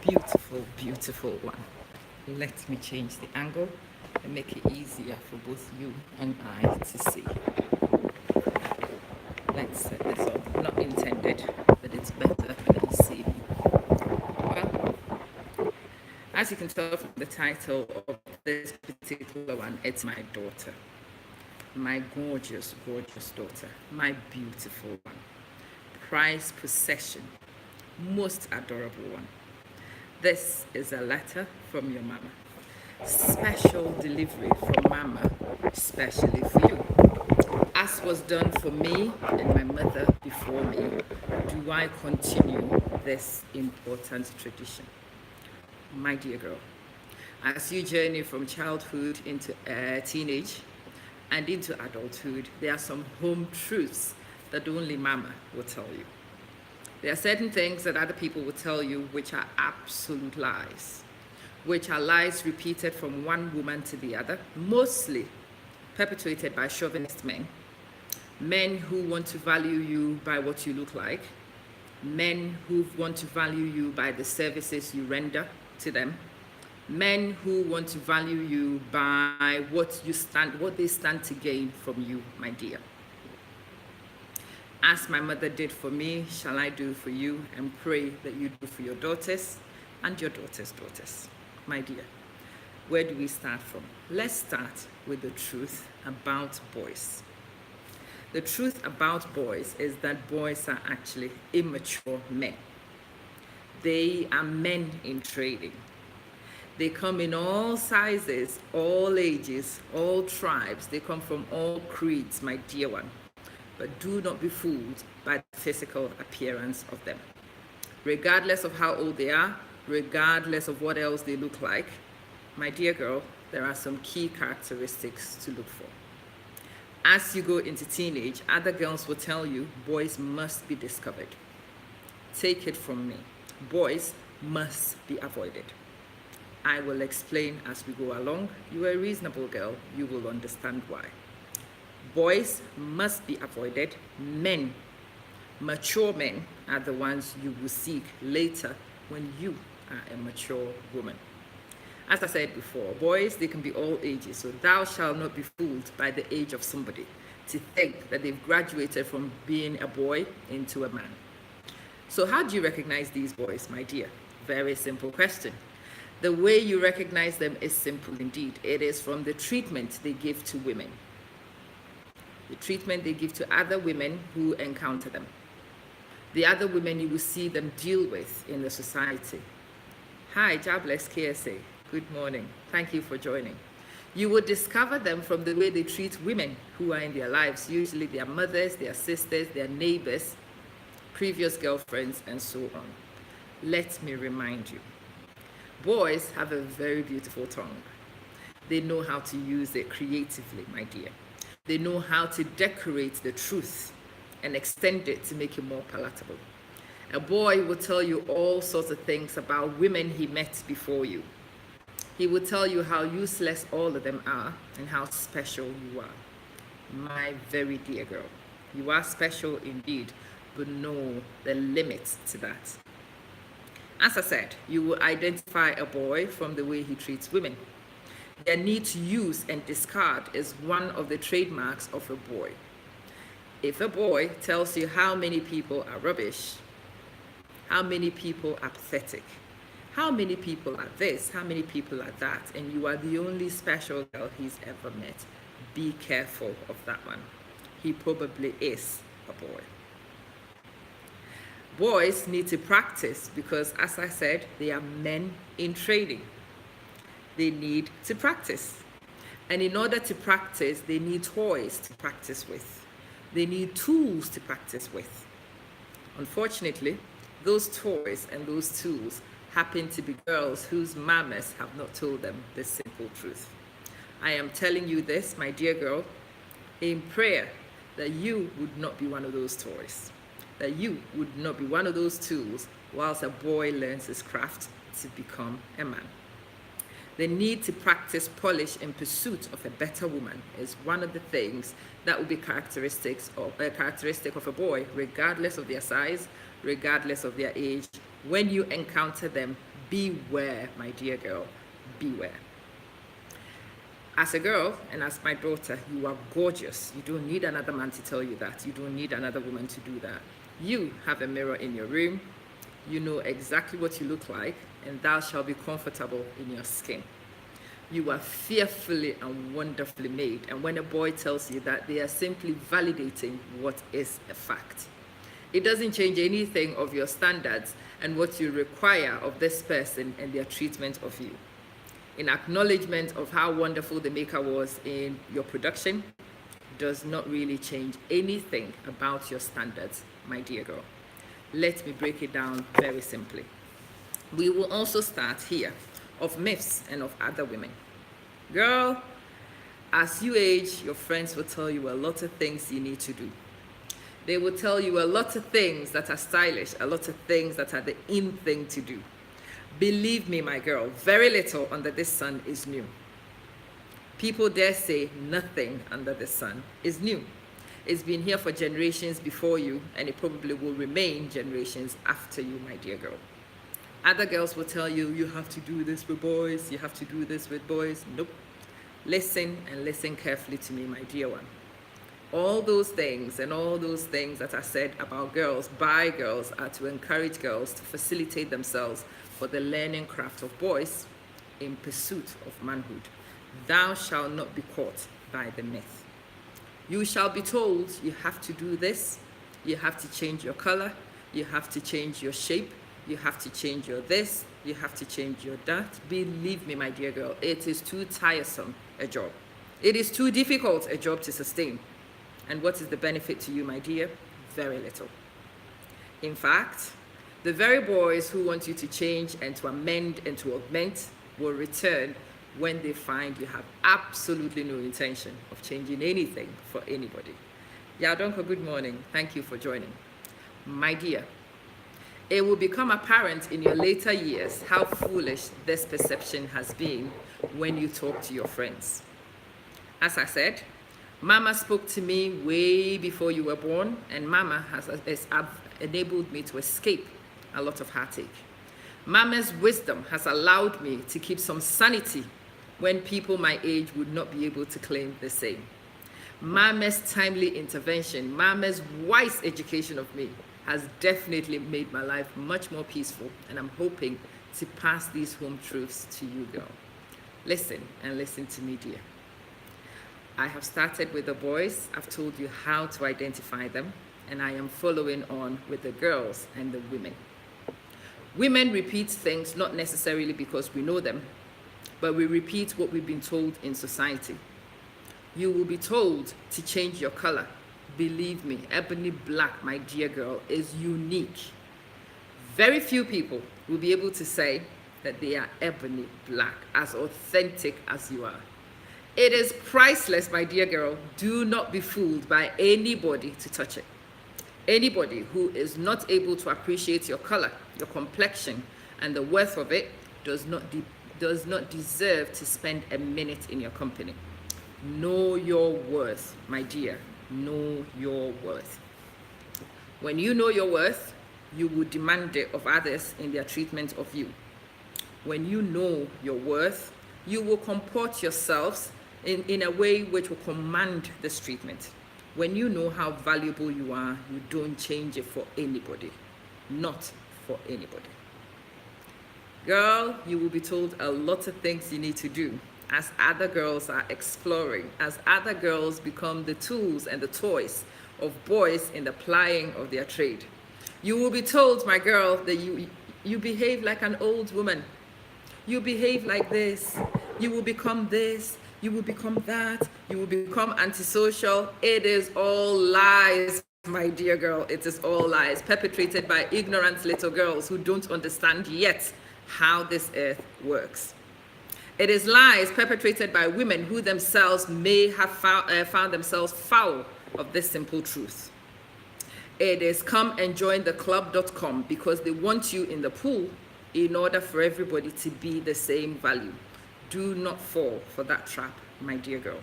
Beautiful, beautiful one. Let me change the angle and make it easier for both you and I to see. Let's set this up. Not intended, but it's better when you see me. Well, as you can tell from the title of this particular one, it's my daughter. My gorgeous, gorgeous daughter. My beautiful one. Prized possession. Most adorable one. This is a letter from your mama. Special delivery from mama, especially for you. As was done for me and my mother before me, do I continue this important tradition. My dear girl, as you journey from childhood into teenage and into adulthood, there are some home truths that only mama will tell you. There are certain things that other people will tell you which are absolute lies, which are lies repeated from one woman to the other, mostly perpetuated by chauvinist men who want to value you by what you look like, men who want to value you by the services you render to them, men who want to value you by what they stand to gain from you, my dear. As my mother did for me, shall I do for you, and pray that you do for your daughters and your daughters' daughters. My dear, where do we start from? Let's start with the truth about boys. The truth about boys is that boys are actually immature men. They are men in training. They come in all sizes, all ages, all tribes. They come from all creeds, my dear one. But do not be fooled by the physical appearance of them. Regardless of how old they are, regardless of what else they look like, my dear girl, there are some key characteristics to look for. As you go into teenage, other girls will tell you boys must be discovered. Take it from me. Boys must be avoided. I will explain as we go along. You are a reasonable girl. You will understand why. Boys must be avoided. Men, mature men, are the ones you will seek later when you are a mature woman. As I said before, boys, they can be all ages, so thou shalt not be fooled by the age of somebody to think that they've graduated from being a boy into a man. So how do you recognize these boys, my dear? Very simple question. The way you recognize them is simple indeed. It is from the treatment they give to women. The treatment they give to other women who encounter them. The other women you will see them deal with in the society. Hi, jobless KSA. Good morning. Thank you for joining. You will discover them from the way they treat women who are in their lives, usually their mothers, their sisters, their neighbors, previous girlfriends, and so on. Let me remind you, boys have a very beautiful tongue. They know how to use it creatively, my dear. They know how to decorate the truth and extend it to make it more palatable. A boy will tell you all sorts of things about women he met before you. He will tell you how useless all of them are and how special you are. My very dear girl, you are special indeed, but know the limits to that. As I said, you will identify a boy from the way he treats women. Their need to use and discard is one of the trademarks of a boy. If a boy tells you how many people are rubbish, how many people are pathetic, how many people are this, how many people are that, and you are the only special girl he's ever met, be careful of that one. He probably is a boy. Boys need to practice because, as I said, they are men in training. They need to practice. And in order to practice, they need toys to practice with. They need tools to practice with. Unfortunately, those toys and those tools happen to be girls whose mamas have not told them the simple truth. I am telling you this, my dear girl, in prayer that you would not be one of those toys, that you would not be one of those tools whilst a boy learns his craft to become a man. The need to practice polish in pursuit of a better woman is one of the things that will be characteristic of a boy, regardless of their size, regardless of their age. When you encounter them, Beware, my dear girl, beware. As a girl and as my daughter, you are gorgeous. You don't need another man to tell you that. You don't need another woman to do that. You have a mirror in your room. You know exactly what you look like, and thou shalt be comfortable in your skin. You are fearfully and wonderfully made. And when a boy tells you that, they are simply validating what is a fact. It doesn't change anything of your standards and what you require of this person and their treatment of you. In acknowledgement of how wonderful the maker was in your production, does not really change anything about your standards, my dear girl. Let me break it down very simply. We will also start here of myths and of other women. Girl, as you age, your friends will tell you a lot of things you need to do. They will tell you a lot of things that are stylish, a lot of things that are the in thing to do. Believe me, my girl, very little under this sun is new. People dare say nothing under the sun is new. It's been here for generations before you, and it probably will remain generations after you, my dear girl. Other girls will tell you, you have to do this with boys, you have to do this with boys. Nope. Listen and listen carefully to me, my dear one. All those things and all those things that are said about girls by girls are to encourage girls to facilitate themselves for the learning craft of boys in pursuit of manhood. Thou shalt not be caught by the myth. You shall be told you have to do this, you have to change your color, you have to change your shape, you have to change your this, you have to change your that. Believe me, my dear girl, it is too tiresome a job. It is too difficult a job to sustain. And what is the benefit to you, my dear? Very little. In fact, the very boys who want you to change and to amend and to augment will return when they find you have absolutely no intention of changing anything for anybody. Yadonko, good morning. Thank you for joining. My dear, it will become apparent in your later years how foolish this perception has been when you talk to your friends. As I said, Mama spoke to me way before you were born, and Mama has enabled me to escape a lot of heartache. Mama's wisdom has allowed me to keep some sanity when people my age would not be able to claim the same. Mama's timely intervention, Mama's wise education of me has definitely made my life much more peaceful, and I'm hoping to pass these home truths to you, girl. Listen and listen to me, dear. I have started with the boys. I've told you how to identify them, and I am following on with the girls and the women. Women repeat things not necessarily because we know them, but we repeat what we've been told in society. You will be told to change your color. Believe me, ebony black, my dear girl, is unique. Very few people will be able to say that they are ebony black, as authentic as you are. It is priceless, my dear girl. Do not be fooled by anybody to touch it. Anybody who is not able to appreciate your color, your complexion, and the worth of it does not deserve to spend a minute in your company. Know your worth, my dear. Know your worth. When you know your worth, you will demand it of others in their treatment of you. When you know your worth, you will comport yourselves in a way which will command this treatment. When you know how valuable you are, you don't change it for anybody. Not for anybody. Girl, you will be told a lot of things you need to do as other girls are exploring, as other girls become the tools and the toys of boys in the plying of their trade. You will be told, my girl, that you behave like an old woman. You behave like this. You will become this. You will become that. You will become antisocial. It is all lies, my dear girl. It is all lies perpetrated by ignorant little girls who don't understand yet how this earth works. It is lies perpetrated by women who themselves may have found themselves foul of this simple truth. It is come and join the club.com because they want you in the pool in order for everybody to be the same value. Do not fall for that trap, my dear girl.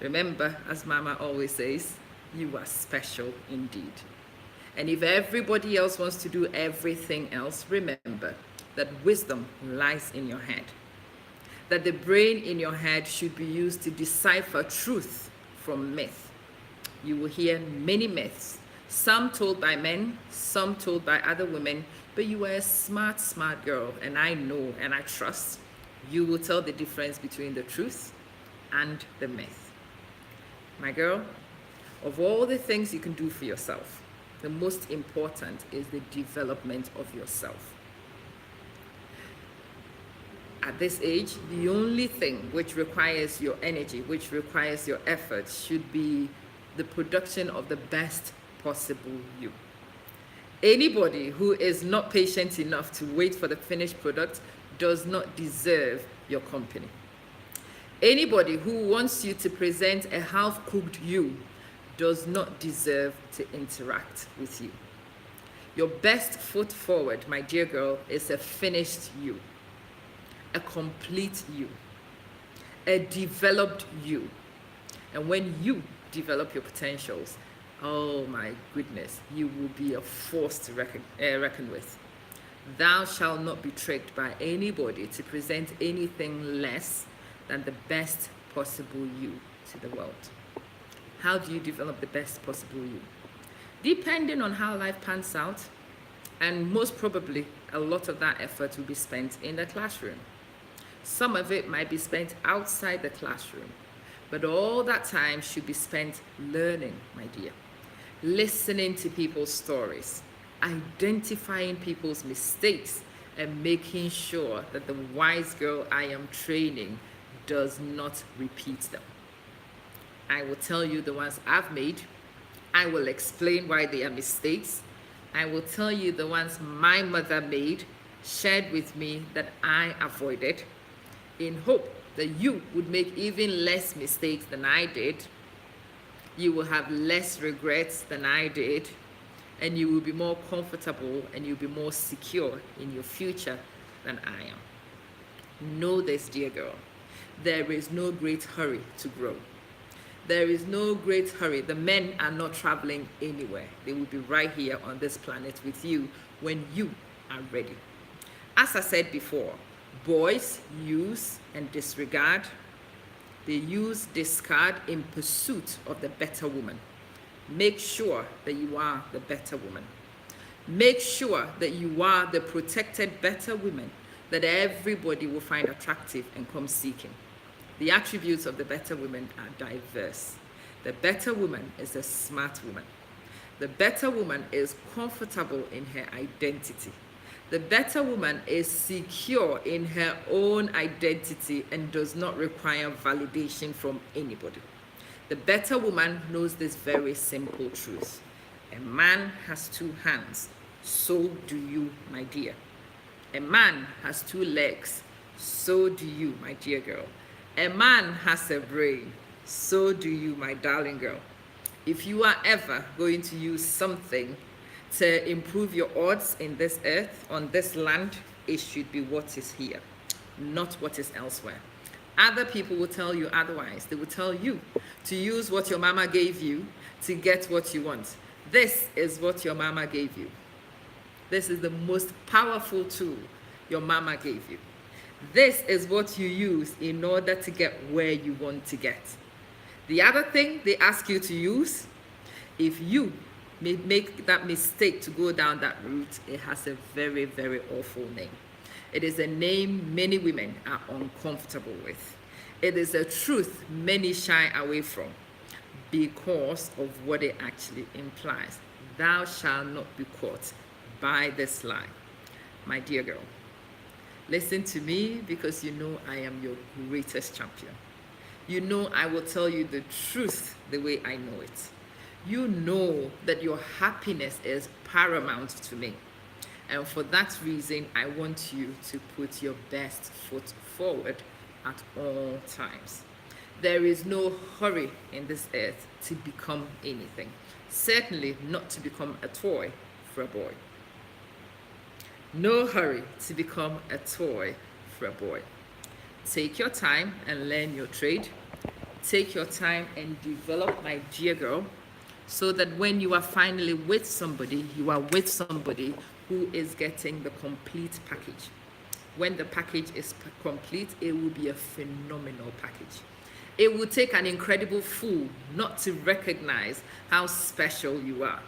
Remember, as Mama always says, you are special indeed. And if everybody else wants to do everything else, remember, that wisdom lies in your head, that the brain in your head should be used to decipher truth from myth. You will hear many myths, some told by men, some told by other women, but you are a smart, smart girl, and I know and I trust you will tell the difference between the truth and the myth. My girl, of all the things you can do for yourself, the most important is the development of yourself. At this age, the only thing which requires your energy, which requires your effort, should be the production of the best possible you. Anybody who is not patient enough to wait for the finished product does not deserve your company. Anybody who wants you to present a half-cooked you does not deserve to interact with you. Your best foot forward, my dear girl, is a finished you, a complete you, a developed you. And when you develop your potentials, oh my goodness, you will be a force to reckon with. Thou shalt not be tricked by anybody to present anything less than the best possible you to the world. How do you develop the best possible you? Depending on how life pans out, and most probably a lot of that effort will be spent in the classroom. Some of it might be spent outside the classroom, but all that time should be spent learning, my dear. Listening to people's stories, identifying people's mistakes, and making sure that the wise girl I am training does not repeat them. I will tell you the ones I've made. I will explain why they are mistakes. I will tell you the ones my mother made, shared with me, that I avoided, in hope that you would make even less mistakes than I did. You will have less regrets than I did, and you will be more comfortable and you'll be more secure in your future than I am. Know this, dear girl. There is no great hurry to grow. There is no great hurry. The men are not traveling anywhere. They will be right here on this planet with you when you are ready. As I said before, boys use and disregard. They use, discard in pursuit of the better woman. Make sure that you are the better woman. Make sure that you are the protected better woman that everybody will find attractive and come seeking. The attributes of the better woman are diverse. The better woman is a smart woman. The better woman is comfortable in her identity. The better woman is secure in her own identity and does not require validation from anybody. The better woman knows this very simple truth. A man has two hands, so do you, my dear. A man has two legs, so do you, my dear girl. A man has a brain, so do you, my darling girl. If you are ever going to use something to improve your odds in this earth, on this land, it should be what is here, not what is elsewhere. Other people will tell you otherwise. They will tell you to use what your mama gave you to get what you want. This is what your mama gave you. This is the most powerful tool your mama gave you. This is what you use in order to get where you want to get. The other thing they ask you to use, if you make that mistake to go down that route, it has a very, very awful name. It is a name many women are uncomfortable with. It is a truth many shy away from because of what it actually implies. Thou shalt not be caught by this lie. My dear girl, listen to me, because you know I am your greatest champion. You know I will tell you the truth the way I know it. You know that your happiness is paramount to me. And for that reason, I want you to put your best foot forward at all times. There is no hurry in this earth to become anything. Certainly not to become a toy for a boy. No hurry to become a toy for a boy. Take your time and learn your trade. Take your time and develop, my dear girl, so that when you are finally with somebody, you are with somebody who is getting the complete package. When the package is complete, it will be a phenomenal package. It will take an incredible fool not to recognize how special you are.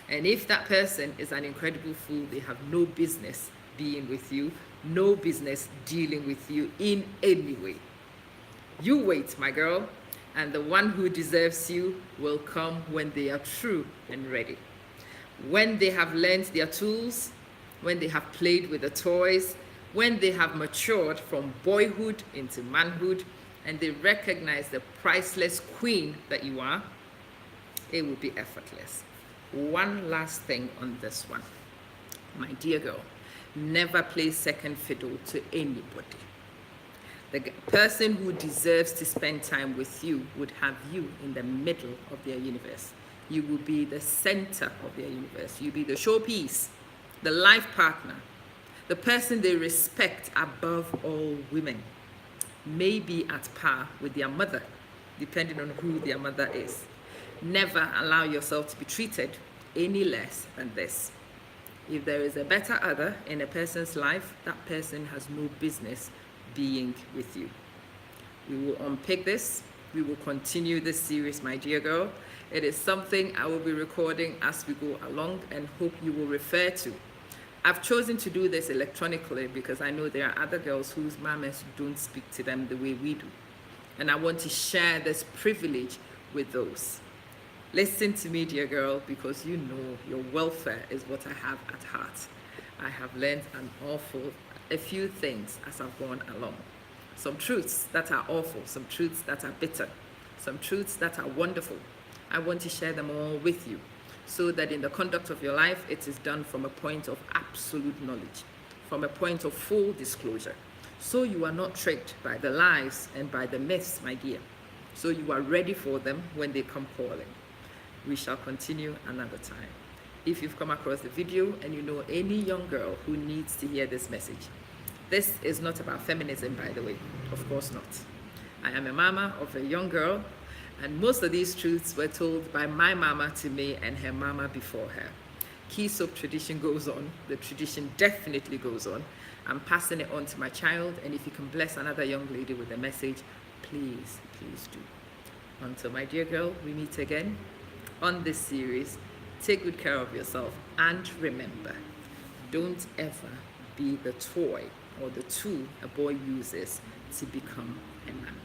And if that person is an incredible fool, they have no business being with you, no business dealing with you in any way. You wait, my girl, and the one who deserves you will come when they are true and ready. When they have learned their tools, when they have played with the toys, when they have matured from boyhood into manhood, and they recognize the priceless queen that you are, it will be effortless. One last thing on this one. My dear girl, never play second fiddle to anybody. The person who deserves to spend time with you would have you in the middle of their universe. You will be the center of their universe. You'll be the showpiece, the life partner, the person they respect above all women. Maybe at par with their mother, depending on who their mother is. Never allow yourself to be treated any less than this. If there is a better other in a person's life, that person has no business being with you. We will unpick this. We will continue this series, my dear girl. It is something I will be recording as we go along and hope you will refer to. I've chosen to do this electronically because I know there are other girls whose mamas don't speak to them the way we do. And I want to share this privilege with those. Listen to me, dear girl, because you know your welfare is what I have at heart. I have learned a few things as I've gone along. Some truths that are awful, some truths that are bitter, some truths that are wonderful. I want to share them all with you, so that in the conduct of your life, it is done from a point of absolute knowledge, from a point of full disclosure. So you are not tricked by the lies and by the myths, my dear. So you are ready for them when they come calling. We shall continue another time. If you've come across the video and you know any young girl who needs to hear this message, this is not about feminism, by the way. Of course not. I am a mama of a young girl, and most of these truths were told by my mama to me and her mama before her. Key soap tradition goes on. The tradition definitely goes on. I'm passing it on to my child, and if you can bless another young lady with a message, please, please do. Until, my dear girl, we meet again on this series, take good care of yourself, and remember, don't ever be the toy or the tool a boy uses to become a man.